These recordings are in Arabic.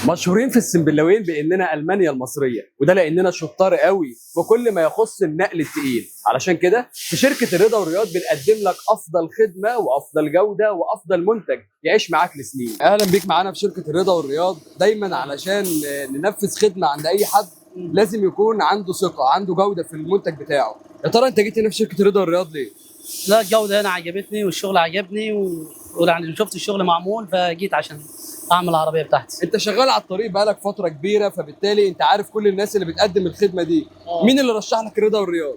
مشهورين في السنبلاوين باننا المانيا المصريه، وده لاننا شطار قوي بكل ما يخص النقل التقيل. علشان كده في شركه الرضا والرياض بنقدم لك افضل خدمه وافضل جوده وافضل منتج يعيش معاك لسنين. اهلا بيك معانا في شركه الرضا والرياض. دايما علشان ننفذ خدمه عند اي حد لازم يكون عنده ثقه، عنده جوده في المنتج بتاعه. يا ترى انت جيت هنا في شركه الرضا والرياض ليه؟ لا، الجودة هنا عجبتني والشغل عجبني ويعني شفت الشغل معمول فجيت عشان اعمل العربية بتاعتي. انت شغال على الطريق بقالك فتره كبيره، فبالتالي انت عارف كل الناس اللي بتقدم الخدمه دي. مين اللي رشح لك الرضا والرياض؟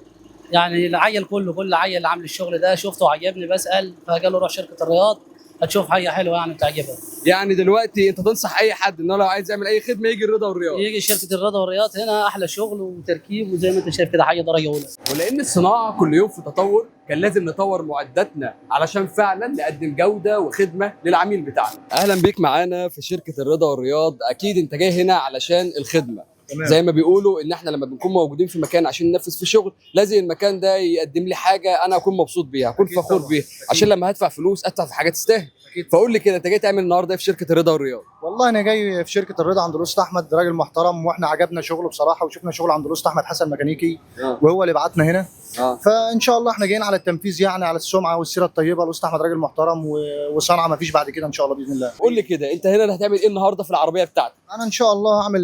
يعني العيل كل عيل اللي عامل الشغل ده شفته وعجبني بسأل، فقال له روح شركة الرياض هتشوف حاجة حلوة يعني بتعجبها. يعني دلوقتي انت تنصح اي حد انه لو عايز يعمل اي خدمه يجي الرضا والرياض؟ يجي شركة الرياض والرياض، هنا احلى شغل وتركيب، وزي ما انت شايف كده حاجة درجة اولى. ولان الصناعه كل يوم في تطور كان لازم نطور معداتنا علشان فعلا نقدم جوده وخدمه للعميل بتاعنا. اهلا بيك معانا في شركه الرضا والرياض. اكيد انت جاي هنا علشان الخدمه. تمام. زي ما بيقولوا ان احنا لما بنكون موجودين في مكان عشان ننفذ في شغل لازم المكان ده يقدم لي حاجه انا اكون مبسوط بيها، اكون فخور بيها، عشان لما هدفع فلوس ادفع في حاجه تستاهل. فقول لي كده، انت جاي تعمل النهارده ايه في شركه الرضا والرياض؟ والله انا جاي في شركه الرضا عند الاستاذ احمد، راجل محترم، واحنا عجبنا شغله بصراحه، وشفنا شغل عند الاستاذ احمد حسن ميكانيكي وهو اللي بعتنا هنا. فان شاء الله احنا جايين على التنفيذ، يعني على السمعه والسيره الطيبه. الاستاذ احمد راجل محترم وصنعه ما فيش بعد كده ان شاء الله باذن الله. قول لي كده، انت هنا اللي هتعمل ايه النهارده في العربيه بتاعتك؟ انا ان شاء الله هعمل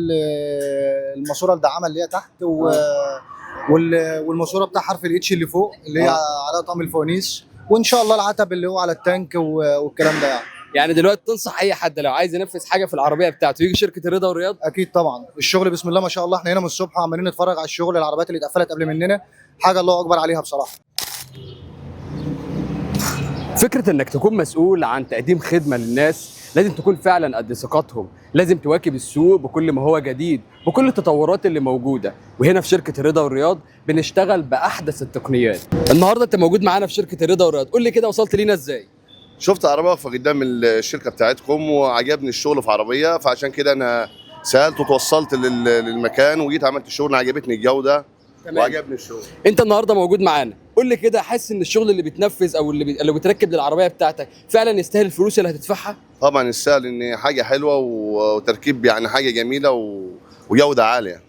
الماسوره الدعامه اللي هي تحت والماسوره بتاع حرف الاتش اللي فوق اللي هي على طقم الفوانيس، وان شاء الله العتب اللي هو على التانك والكلام ده يعني دلوقتي تنصح اي حد لو عايز ينفذ حاجه في العربيه بتاعته يجي شركه الرضا والرياض؟ اكيد طبعا. الشغل بسم الله ما شاء الله، احنا هنا من الصبح عمالين نتفرج على الشغل، العربيات اللي اتقفلت قبل مننا حاجه الله اكبر عليها بصراحه. فكره انك تكون مسؤول عن تقديم خدمه للناس لازم تكون فعلا قد ثقتهم، لازم تواكب السوق بكل ما هو جديد، بكل التطورات اللي موجوده. وهنا في شركه الرضا والرياض بنشتغل باحدث التقنيات. النهارده انت موجود معانا في شركه الرضا والرياض، قول لي كده وصلت لينا ازاي؟ شفت عربيه واقفه قدام الشركه بتاعتكم وعجبني الشغل في عربيه، فعشان كده انا سالت وتوصلت للمكان وجيت عملت الشغل، عجبتني الجوده وعجبني الشغل. انت النهارده موجود معانا، قول لي كده، حاسس ان الشغل اللي بيتنفذ او اللي بيتركب للعربيه بتاعتك فعلا يستاهل الفلوس اللي هتدفعها؟ طبعا يستاهل، ان حاجه حلوه وتركيب يعني حاجه جميله وجوده عاليه.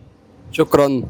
شكرا.